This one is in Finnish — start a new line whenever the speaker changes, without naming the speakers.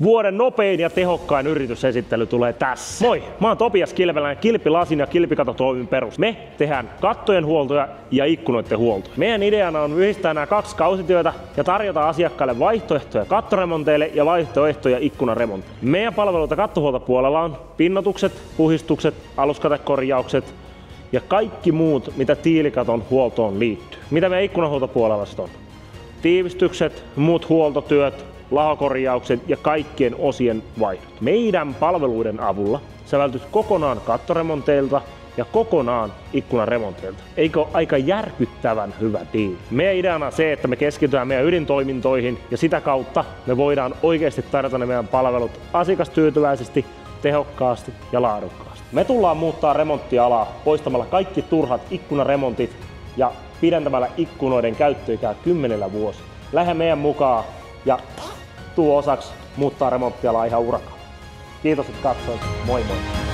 Vuoden nopein ja tehokkain yritysesittely tulee tässä. Moi, mä oon Topias Kilpeläinen, kilpilasin ja kilpikatotoimin perus. Me tehdään kattojen huoltoja ja ikkunoiden huoltoja. Meidän ideana on yhdistää nämä kaksi kausityötä ja tarjota asiakkaille vaihtoehtoja kattoremonteille ja vaihtoehtoja ikkunaremontille. Meidän palveluita kattohuoltopuolella on pinnotukset, puhdistukset, aluskatekorjaukset ja kaikki muut, mitä tiilikaton huoltoon liittyy. Mitä meidän ikkunahuoltopuolella sitten on? Tiivistykset, muut huoltotyöt, lahokorjaukset ja kaikkien osien vaihdot. Meidän palveluiden avulla sä vältyt kokonaan kattoremonteilta ja kokonaan ikkunaremonteilta. Eikö ole aika järkyttävän hyvä diili? Meidän ideana on se, että me keskitytään meidän ydintoimintoihin ja sitä kautta me voidaan oikeasti tarjota ne meidän palvelut asiakastyytyväisesti, tehokkaasti ja laadukkaasti. Me tullaan muuttaa remonttialaa poistamalla kaikki turhat ikkunaremontit ja pidentämällä ikkunoiden käyttöikää 10 vuosilla. Lähde meidän mukaan ja tuu osaksi muuttaa remonttialaa ihan urakalla. Kiitos, että katsoit. Moi moi!